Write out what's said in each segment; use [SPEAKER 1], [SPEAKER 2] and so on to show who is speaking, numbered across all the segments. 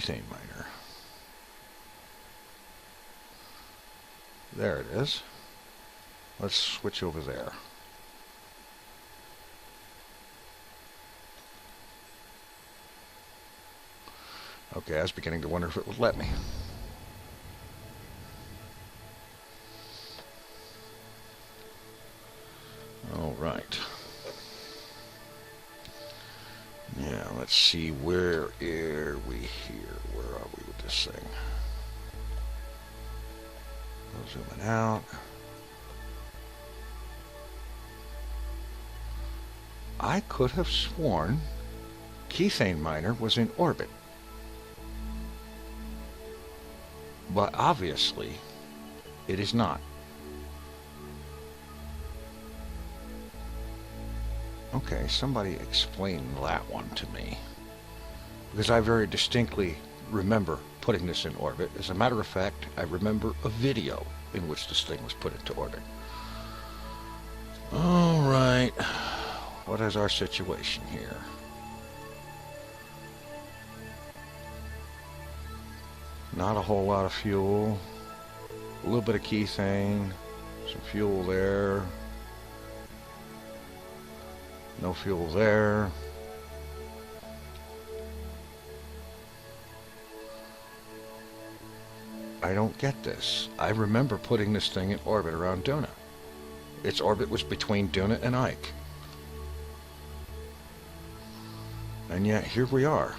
[SPEAKER 1] Kethane miner. There it is. Let's switch over there. Okay, I was beginning to wonder if it would let me. All right. Yeah, let's see, where are we here? Where are we with this thing? I'll zoom it out. I could have sworn Kethane miner was in orbit. But obviously, it is not. Okay, somebody explain that one to me. Because I very distinctly remember putting this in orbit. As a matter of fact, I remember a video in which this thing was put into orbit. All right. What is our situation here? Not a whole lot of fuel. A little bit of kethane. Some fuel there. No fuel there. I don't get this. I remember putting this thing in orbit around Duna. Its orbit was between Duna and Ike. And yet, here we are.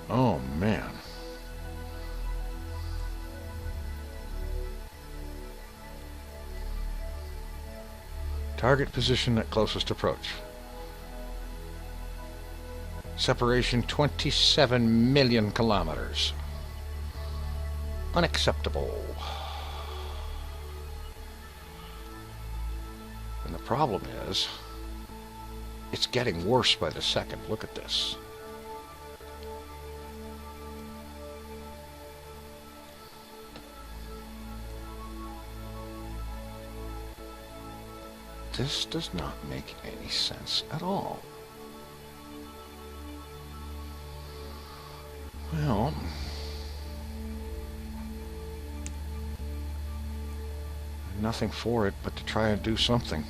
[SPEAKER 1] Oh, man. Target position at closest approach. Separation 27 million kilometers. Unacceptable. And the problem is, it's getting worse by the second. Look at this. This does not make any sense at all. Well, nothing for it but to try and do something.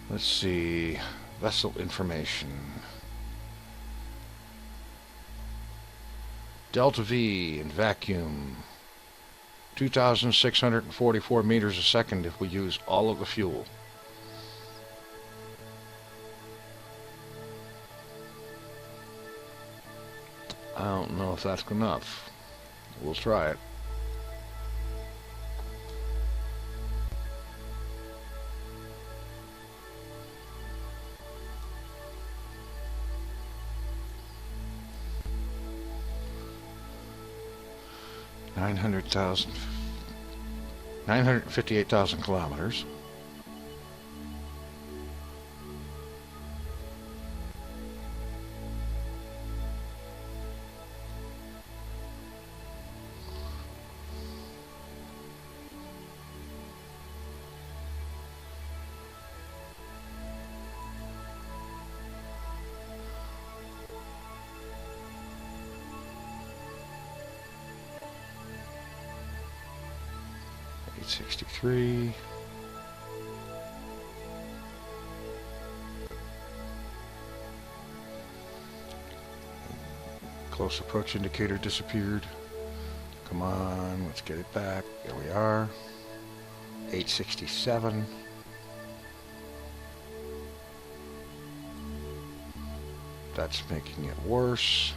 [SPEAKER 1] Let's see. Vessel information. Delta V in vacuum. 2,644 meters a second if we use all of the fuel. I don't know if that's enough. We'll try it. $958,000 kilometers. $863. Close approach indicator disappeared. Come on, let's get it back. There we are. 867. That's making it worse.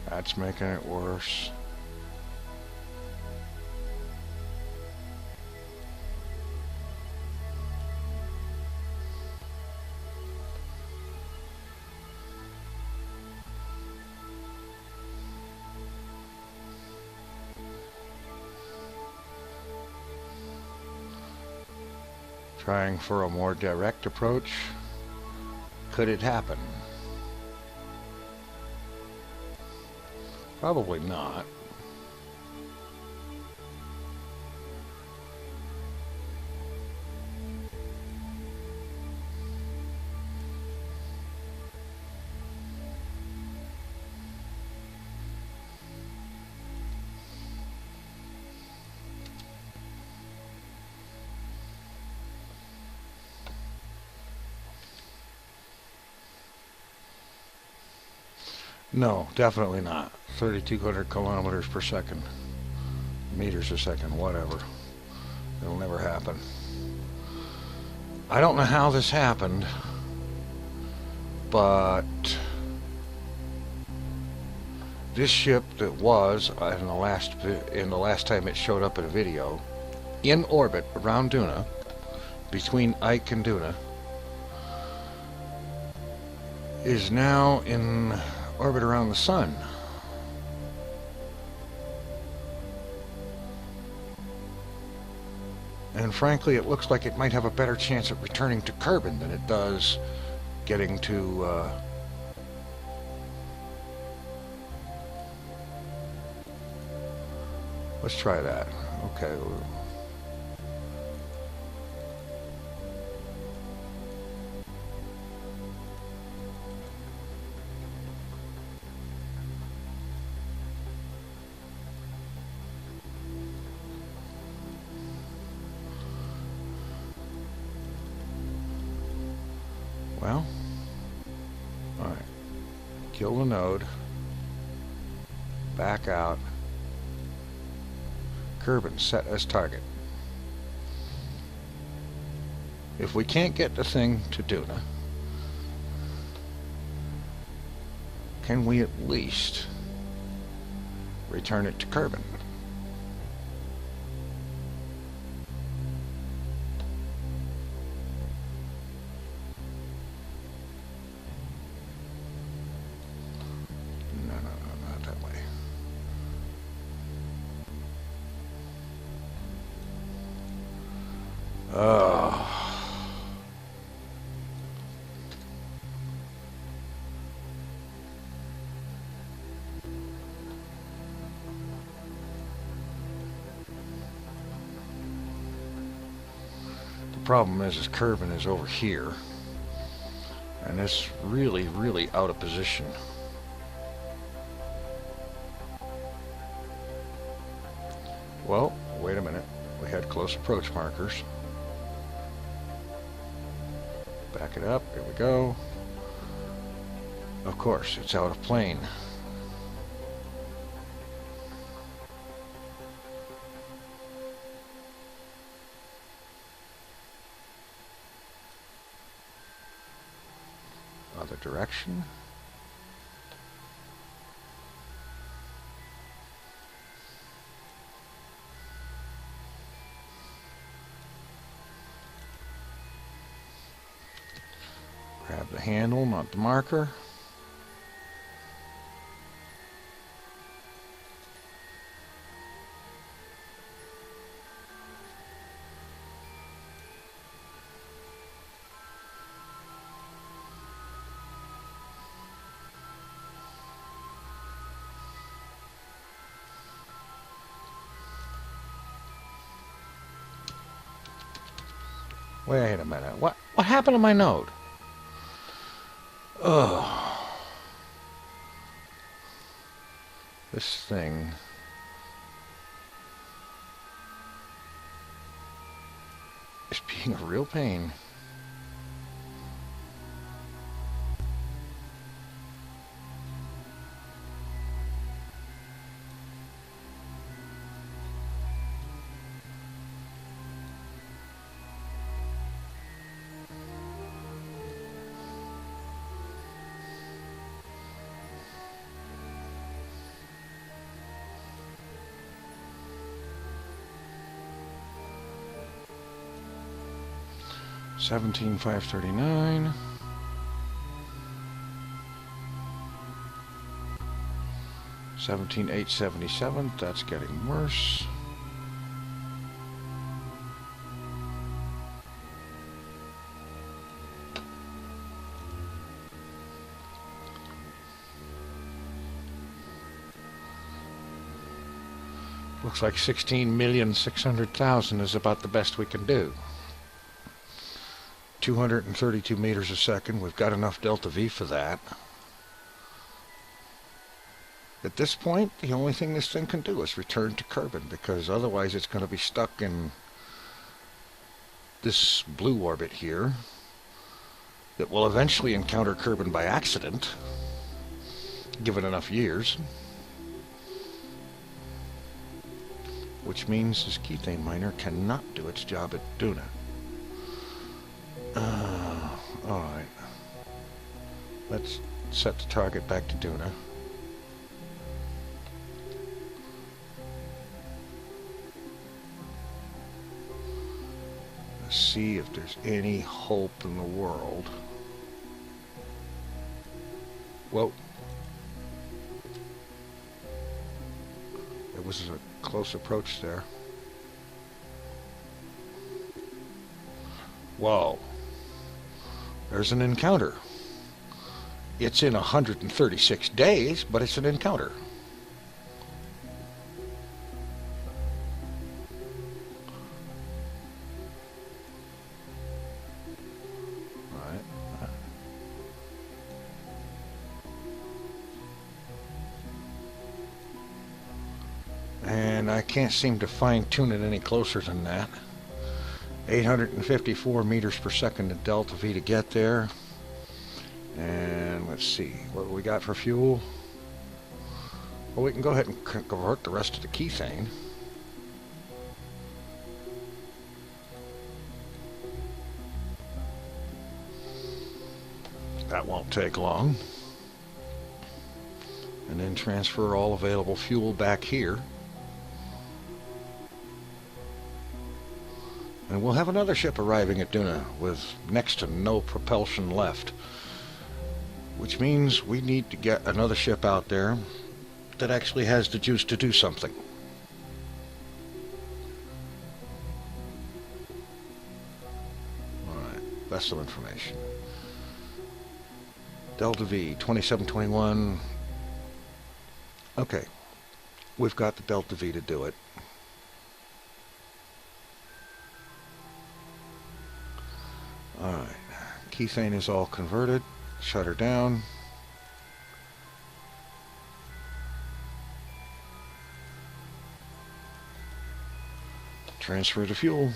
[SPEAKER 1] That's making it worse. Trying for a more direct approach. Could it happen? Probably not. No, definitely not. 3,200 kilometers per second. Meters a second, whatever. It'll never happen. I don't know how this happened, but this ship that was in the last time it showed up in a video in orbit around Duna, between Ike and Duna, is now in orbit around the sun. And frankly, it looks like it might have a better chance at returning to Kerbin than it does getting to let's try that. Okay. Well, alright, kill the node, back out, Kerbin set as target. If we can't get the thing to Duna, can we at least return it to Kerbin? The problem is Kerbin is over here, and it's really out of position. Well, wait a minute. We had close approach markers. Back it up. Here we go. Of course, it's out of plane. Other direction. Grab the handle, not the marker. Wait a minute. What happened to my node? Ugh. This thing is being a real pain. $17,539. $17,877. That's getting worse. Looks like 16,600,000 is about the best we can do. 232 meters a second. We've got enough delta V for that. At this point, the only thing this thing can do is return to Kerbin, because otherwise it's going to be stuck in this blue orbit here that will eventually encounter Kerbin by accident, given enough years. Which means this Kethane miner cannot do its job at Duna. Alright. Let's set the target back to Duna. Let's see if there's any hope in the world. Whoa. It was a close approach there. Whoa. There's an encounter. It's in 136 days, but it's an encounter. And I can't seem to fine-tune it any closer than that. 854 meters per second in delta V to get there. And let's see, what do we got for fuel? Well, we can go ahead and convert the rest of the Kethane. That won't take long. And then transfer all available fuel back here. And we'll have another ship arriving at Duna with next to no propulsion left. Which means we need to get another ship out there that actually has the juice to do something. Alright, that's some information. Delta V, 2721. Okay, we've got the Delta V to do it. Alright, Kethane is all converted. Shut her down. Transfer the fuel.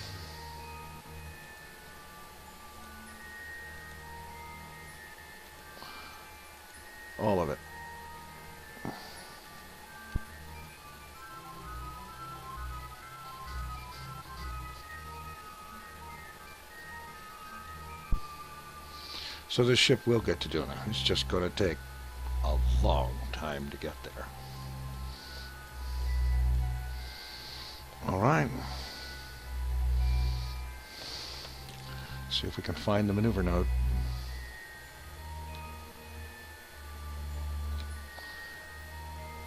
[SPEAKER 1] All of it. So this ship will get to Duna. It's just going to take a long time to get there. All right. See if we can find the maneuver node.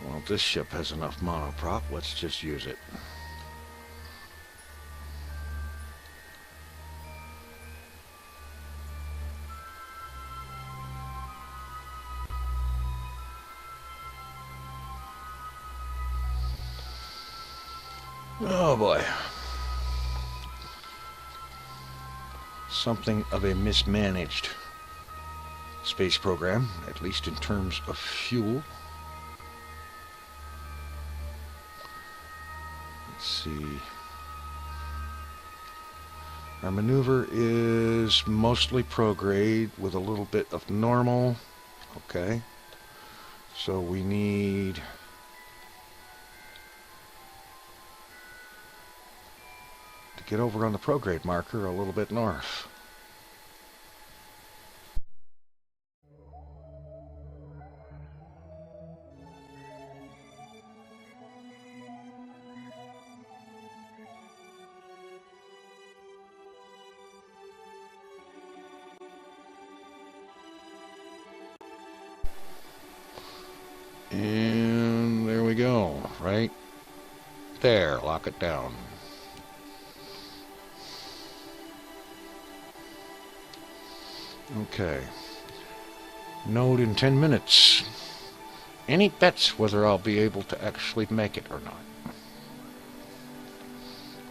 [SPEAKER 1] Well, this ship has enough monoprop. Let's just use it. Oh boy. Something of a mismanaged space program, at least in terms of fuel. Let's see. Our maneuver is mostly prograde with a little bit of normal. Okay. So we need get over on the prograde marker a little bit north. And there we go, right there, lock it down. Okay. Node in 10 minutes. Any bets whether I'll be able to actually make it or not?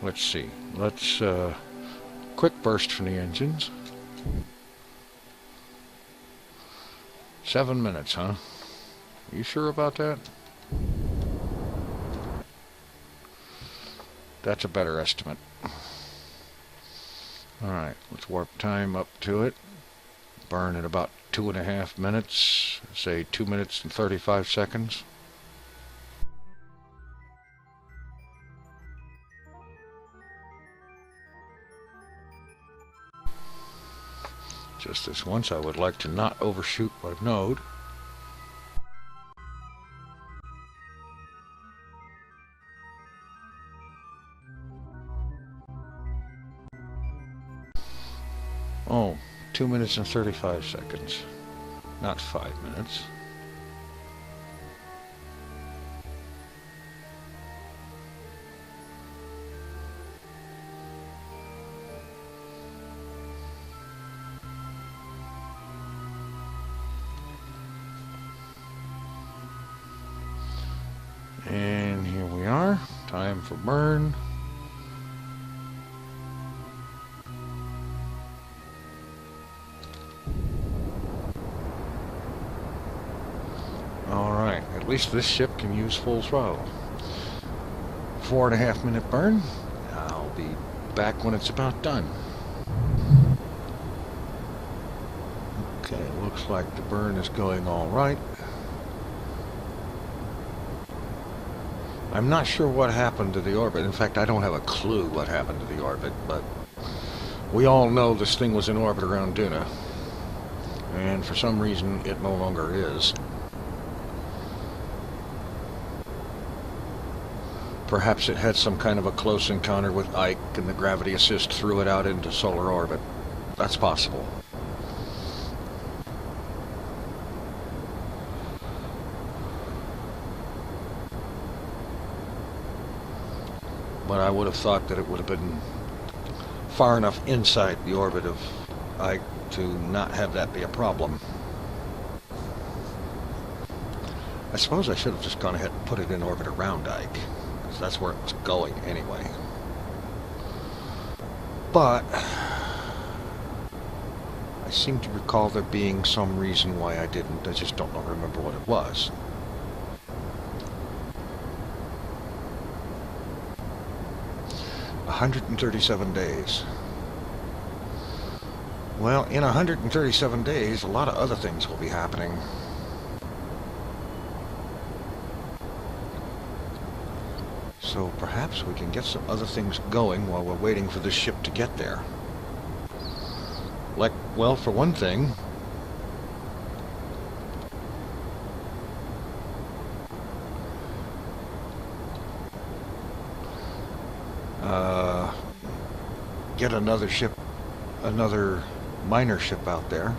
[SPEAKER 1] Let's see. Let's quick burst from the engines. 7 minutes, huh? You sure about that? That's a better estimate. Alright, let's warp time up to it. Burn in about 2.5 minutes. Say 2 minutes and 35 seconds. Just this once, I would like to not overshoot my node. Oh, 2 minutes and 35 seconds. Not 5 minutes. And here we are. Time for burn. Alright, at least this ship can use full throttle. 4.5 minute burn. I'll be back when it's about done. Okay, looks like the burn is going alright. I'm not sure what happened to the orbit. In fact, I don't have a clue what happened to the orbit, but we all know this thing was in orbit around Duna. And for some reason, it no longer is. Perhaps it had some kind of a close encounter with Ike, and the gravity assist threw it out into solar orbit. That's possible. But I would have thought that it would have been far enough inside the orbit of Ike to not have that be a problem. I suppose I should have just gone ahead and put it in orbit around Ike, because that's where it was going anyway. But I seem to recall there being some reason why I didn't. I just don't remember what it was. $137 days. Well, in 137 days, a lot of other things will be happening. So perhaps we can get some other things going while we're waiting for this ship to get there. Like, well, for one thing, get another ship, another miner ship out there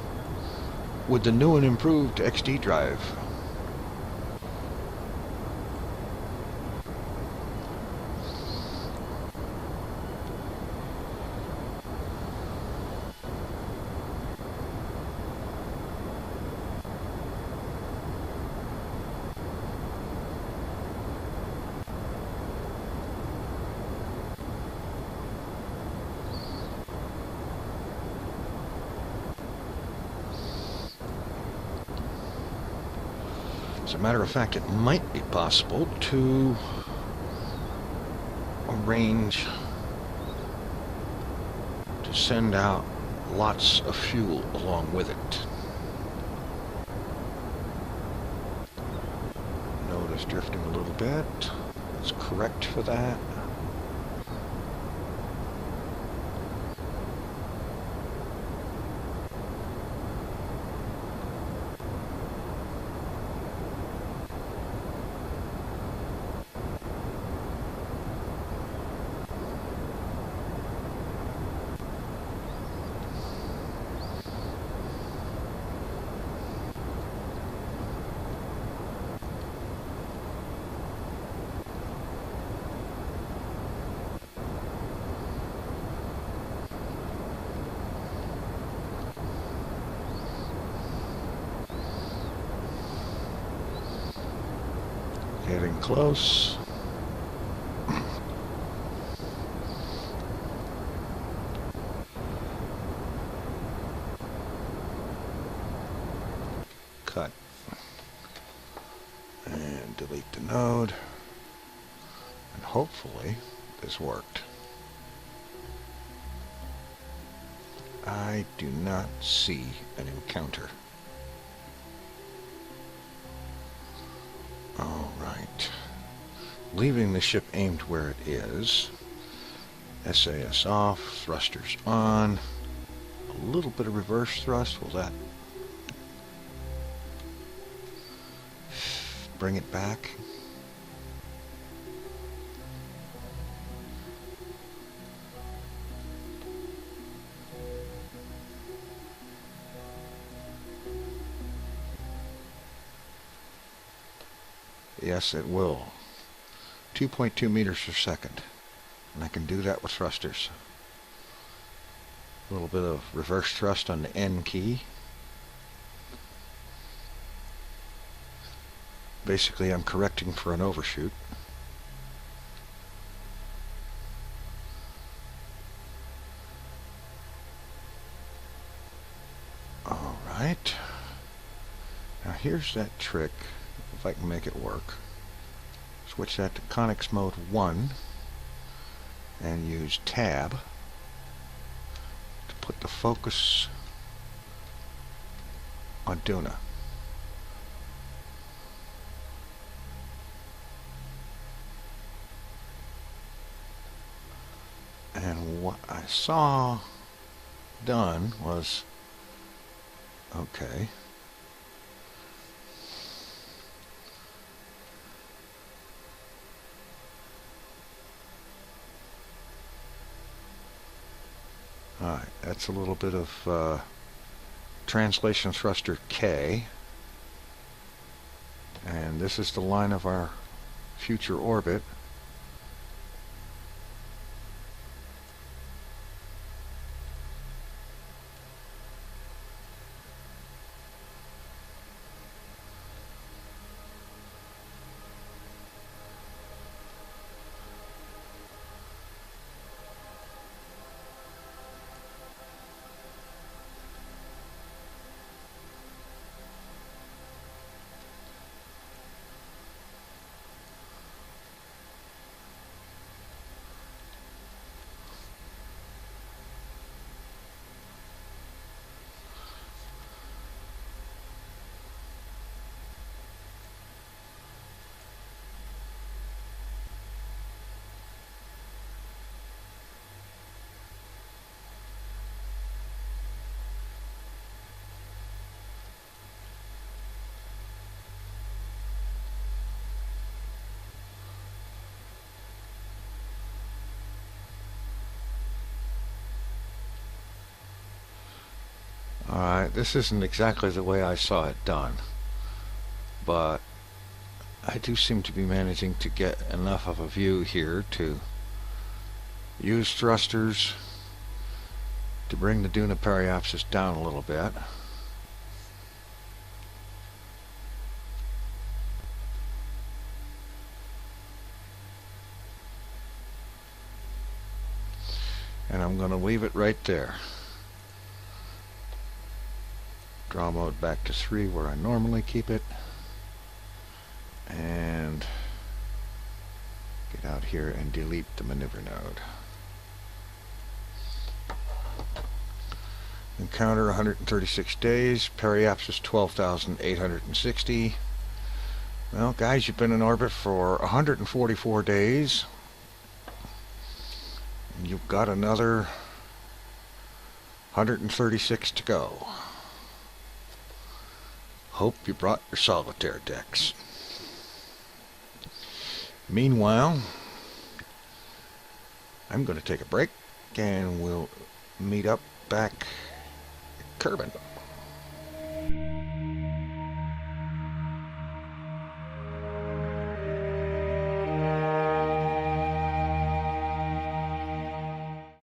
[SPEAKER 1] with the new and improved XD drive. As a matter of fact, it might be possible to arrange to send out lots of fuel along with it. Node is drifting a little bit. Let's correct for that. Getting close. cut. And delete the node. And hopefully this worked. I do not see an encounter. Alright. Leaving the ship aimed where it is. SAS off, thrusters on. A little bit of reverse thrust. Will that bring it back? Yes, it will. 2.2 meters per second. And I can do that with thrusters. A little bit of reverse thrust on the N key. Basically, I'm correcting for an overshoot. Alright. Now here's that trick, if I can make it work. Switch that to Conics Mode 1 and use Tab to put the focus on Duna. And what I saw done was, okay, alright, that's a little bit of translation thruster K, and this is the line of our future orbit. Alright, this isn't exactly the way I saw it done, but I do seem to be managing to get enough of a view here to use thrusters to bring the Duna periapsis down a little bit. And I'm going to leave it right there. Draw mode back to 3 where I normally keep it, and get out here and delete the maneuver node. Encounter 136 days, periapsis 12,860. Well, guys, you've been in orbit for 144 days. And you've got another 136 to go. Hope you brought your solitaire decks. Meanwhile, I'm going to take a break and we'll meet up back at Kerbal.